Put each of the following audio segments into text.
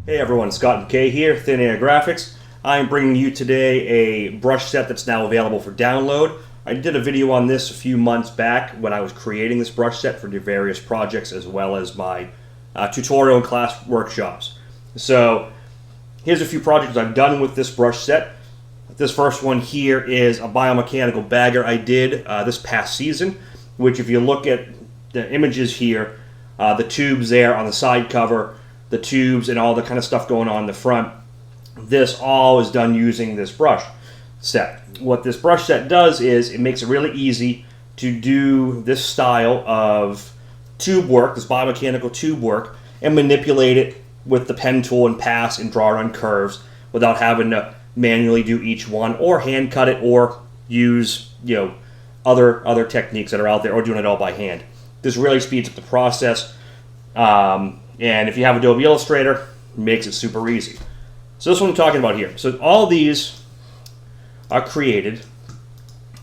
Hey everyone, Scott and Kay here, Thin Air Graphics. I'm bringing you today a brush set that's now available for download. I did a video on this a few months back when I was creating this brush set for the various projects as well as my tutorial and class workshops. So here's a few projects I've done with this brush set. This first one here is a BioMechanical bagger I did this past season, which if you look at the images here, the tubes there on the side cover, the tubes and all the kind of stuff going on in the front, this all is done using this brush set. What this brush set does is it makes it really easy to do this style of tube work, this biomechanical tube work, and manipulate it with the pen tool and pass and draw it on curves without having to manually do each one or hand cut it or use other techniques that are out there or doing it all by hand. This really speeds up the process. And if you have Adobe Illustrator, it makes it super easy. So this is what I'm talking about here. So all these are created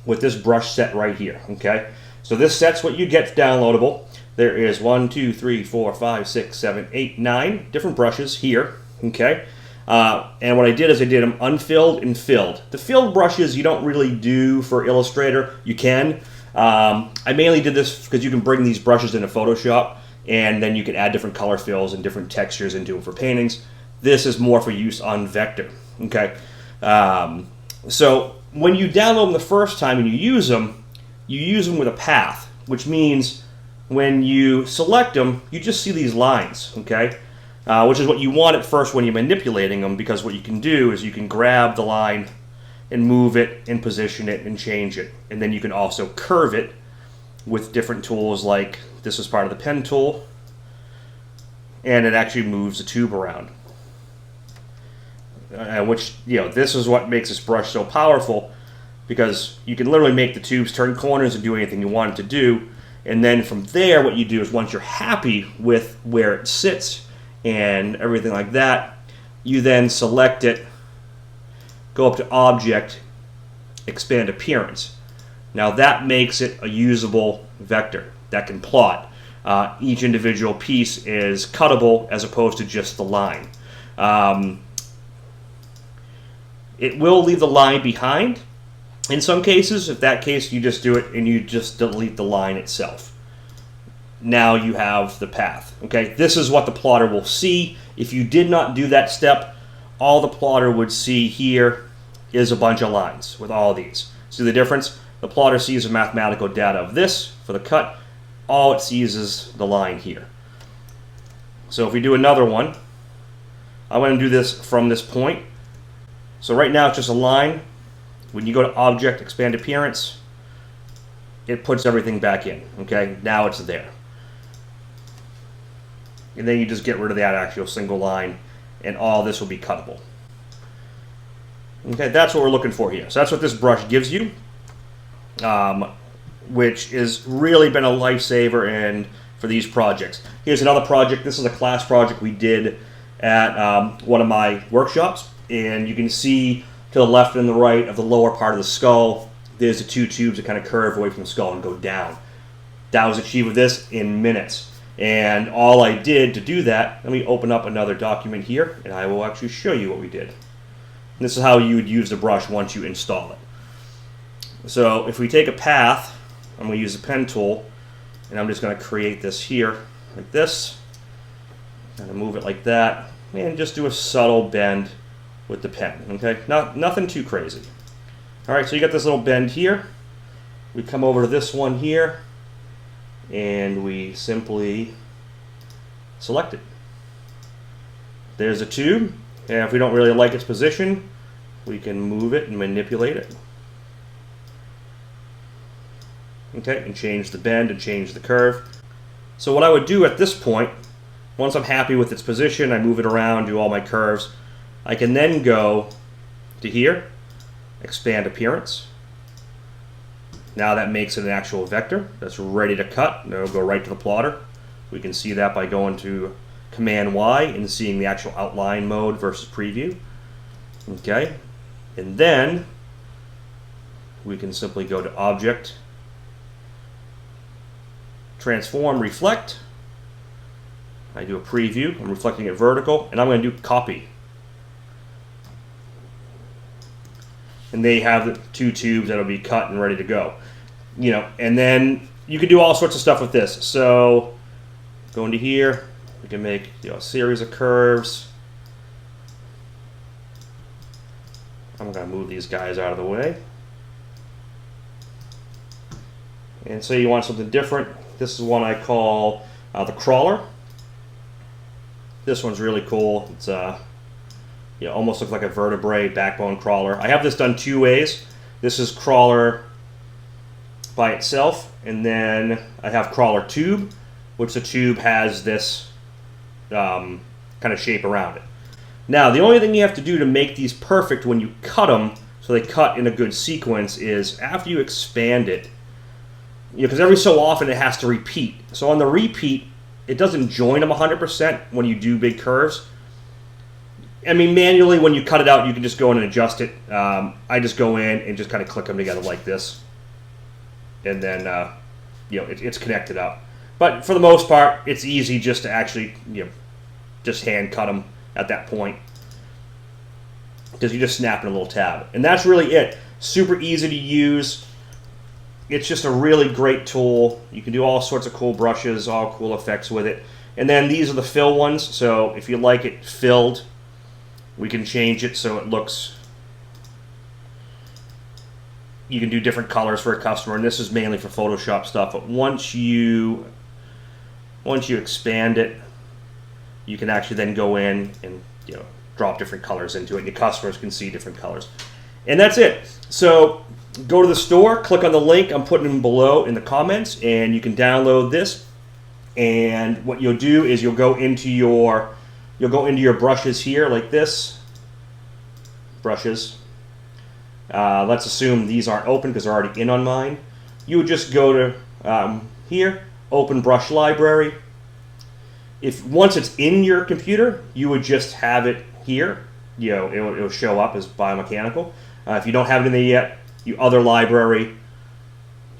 with this brush set right here, okay? So this set's what you get downloadable. There is 1, 2, 3, 4, 5, 6, 7, 8, 9 different brushes here, okay? And what I did is I did them unfilled and filled. The filled brushes you don't really do for Illustrator. You can. I mainly did this because you can bring these brushes into Photoshop and then you can add different color fills and different textures and do them for paintings. This is more for use on vector, okay? So when you download them the first time and you use them with a path, which means when you select them, you just see these lines, okay? Which is what you want at first when you're manipulating them, because what you can do is you can grab the line and move it and position it and change it. And then you can also curve it with different tools, like this is part of the pen tool, and it actually moves the tube around. Which, this is what makes this brush so powerful, because you can literally make the tubes turn corners and do anything you want it to do. And then from there, what you do is once you're happy with where it sits and everything like that, you then select it, go up to Object, Expand Appearance. Now that makes it a usable vector that can plot. Each individual piece is cuttable as opposed to just the line. It will leave the line behind in some cases. If that case, you just do it and you just delete the line itself. Now you have the path. Okay, this is what the plotter will see. If you did not do that step, all the plotter would see here is a bunch of lines with all these. See the difference? The plotter sees the mathematical data of this for the cut. All it sees is the line here. So if we do another one, I'm going to do this from this point. So right now it's just a line. When you go to Object, Expand Appearance, it puts everything back in. Okay, now it's there. And then you just get rid of that actual single line, and all this will be cuttable. Okay, that's what we're looking for here. So that's what this brush gives you, which has really been a lifesaver for these projects. Here's another project. This is a class project we did at one of my workshops, and you can see to the left and the right of the lower part of the skull, there's the two tubes that kind of curve away from the skull and go down. That was achieved with this in minutes. And all I did to do that, let me open up another document here, and I will actually show you what we did. And this is how you would use the brush once you install it. So if we take a path, I'm going to use the pen tool, and I'm just going to create this here, like this. Kind of move it like that, and just do a subtle bend with the pen. Okay, nothing too crazy. All right, so you got this little bend here. We come over to this one here, and we simply select it. There's a tube, and if we don't really like its position, we can move it and manipulate it. Okay, and change the bend and change the curve. So what I would do at this point, once I'm happy with its position, I move it around, do all my curves. I can then go to here, Expand Appearance. Now that makes it an actual vector that's ready to cut. Now it'll go right to the plotter. We can see that by going to Command Y and seeing the actual outline mode versus preview. Okay, and then we can simply go to Object, Transform, Reflect. I do a preview, I'm reflecting it vertical, and I'm going to do copy. And they have the 2 tubes that'll be cut and ready to go. You know, and then you can do all sorts of stuff with this. So go into here, we can make, you know, a series of curves. I'm going to move these guys out of the way. And so you want something different. This is one I call the crawler. This one's really cool. It's you know, almost looks like a vertebrae backbone crawler. I have this done 2 ways. This is crawler by itself, and then I have crawler tube, which the tube has this kind of shape around it. Now, the only thing you have to do to make these perfect when you cut them, so they cut in a good sequence, is after you expand it, you know, because every so often it has to repeat. So on the repeat, it doesn't join them 100% when you do big curves. I mean, manually, when you cut it out, you can just go in and adjust it. I just go in and just kind of click them together like this. And then, you know, it's connected up. But for the most part, it's easy just to actually, you know, just hand cut them at that point. Because you just snap in a little tab. And that's really it. Super easy to use. It's just a really great tool. You can do all sorts of cool brushes, all cool effects with it. And then these are the fill ones. So if you like it filled, we can change it so it looks, you can do different colors for a customer, and this is mainly for Photoshop stuff. But once you expand it, you can actually then go in and, you know, drop different colors into it, and your customers can see different colors. And that's it. So go to the store, click on the link I'm putting them below in the comments, and you can download this. And what you'll do is you'll go into your brushes here like this. Brushes. Let's assume these aren't open because they're already in on mine. You would just go to here, open brush library. If once it's in your computer, you would just have it here. You know, it'll show up as BioMechanical. If you don't have it in there yet, you other library,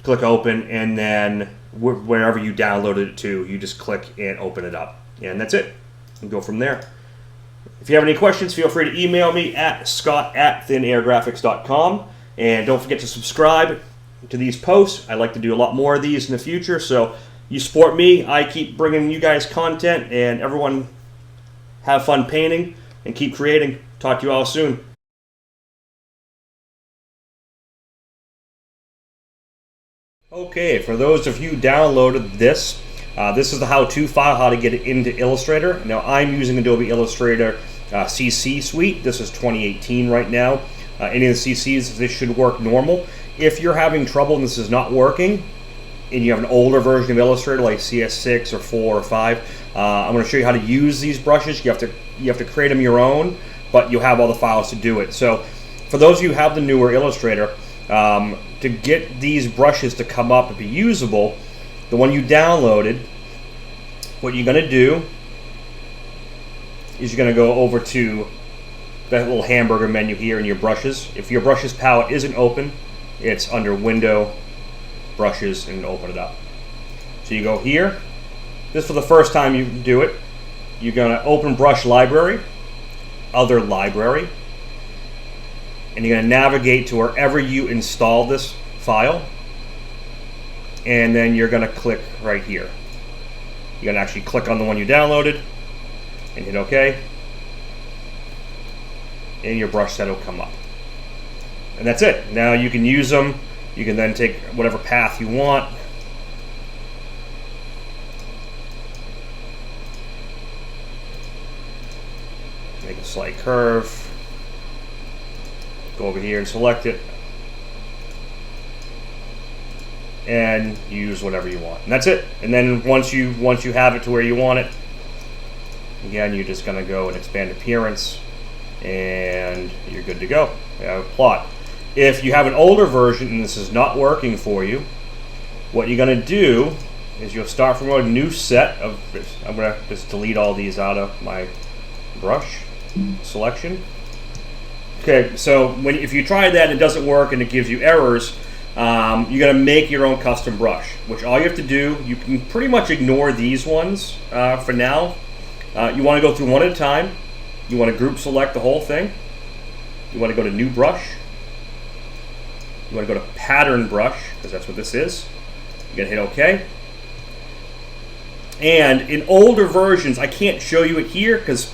click open, and then wherever you downloaded it to, you just click and open it up, and that's it. And go from there. If you have any questions, feel free to email me at scott@thinairgraphics.com. And don't forget to subscribe to these posts. I like to do a lot more of these in the future, so you support me. I keep bringing you guys content, and everyone have fun painting and keep creating. Talk to you all soon. Okay, for those of you who downloaded this, this is the how-to file, how to get it into Illustrator. Now, I'm using Adobe Illustrator CC Suite. This is 2018 right now. Any of the CCs, this should work normal. If you're having trouble and this is not working, and you have an older version of Illustrator like CS6 or 4 or 5, I'm going to show you how to use these brushes. You have to create them your own, but you'll have all the files to do it. So, for those of you who have the newer Illustrator, to get these brushes to come up and be usable, the one you downloaded, what you're going to do is you're going to go over to that little hamburger menu here in your brushes. If your brushes palette isn't open, it's under Window, Brushes, and open it up. So you go here. This is for the first time you do it. You're going to open Brush Library, Other Library, and you're going to navigate to wherever you install this file, and then you're going to click right here. You're going to actually click on the one you downloaded and hit OK, and your brush set will come up. And that's it. Now you can use them. You can then take whatever path you want. Make a slight curve. Go over here and select it, and use whatever you want, and that's it. And then once you have it to where you want it, again, you're just going to go and expand appearance, and you're good to go. You have a plot. If you have an older version and this is not working for you, what you're going to do is you'll start from a new set of. I'm going to just delete all these out of my brush selection. Okay, so if you try that and it doesn't work and it gives you errors, you're going to make your own custom brush, which all you have to do, you can pretty much ignore these ones for now. You want to go through one at a time. You want to group select the whole thing. You want to go to New Brush. You want to go to Pattern Brush, because that's what this is. You're going to hit OK. And in older versions, I can't show you it here because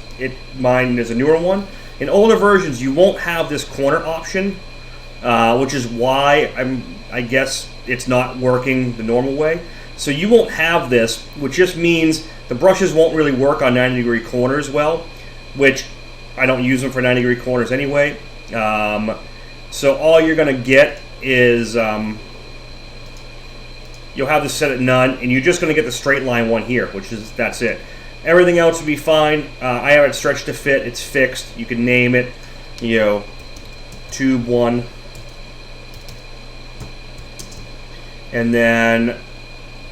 mine is a newer one. In older versions, you won't have this corner option, which is why I guess it's not working the normal way. So you won't have this, which just means the brushes won't really work on 90-degree corners well, which I don't use them for 90-degree corners anyway. So all you're going to get is you'll have this set at none, and you're just going to get the straight line one here, that's it. Everything else will be fine. I have it stretched to fit. It's fixed. You can name it, tube 1. And then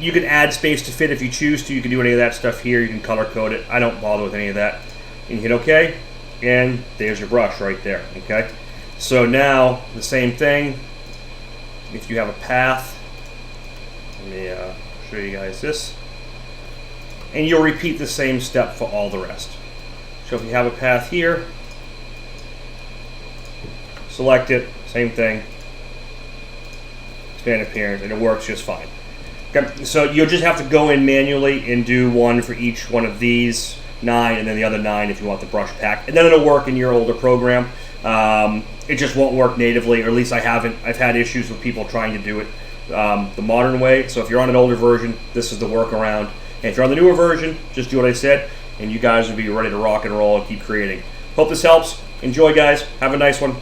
you can add space to fit if you choose to. You can do any of that stuff here. You can color code it. I don't bother with any of that. You can hit OK, and there's your brush right there. Okay. So now the same thing. If you have a path, let me show you guys this. And you'll repeat the same step for all the rest. So if you have a path here, select it, same thing, expand appearance, and it works just fine. Okay, so you'll just have to go in manually and do one for each one of these 9, and then the other 9 if you want the brush pack, and then it'll work in your older program. It just won't work natively, or at least I've had issues with people trying to do it the modern way. So if you're on an older version, this is the workaround. And if you're on the newer version, just do what I said, and you guys will be ready to rock and roll and keep creating. Hope this helps. Enjoy, guys. Have a nice one.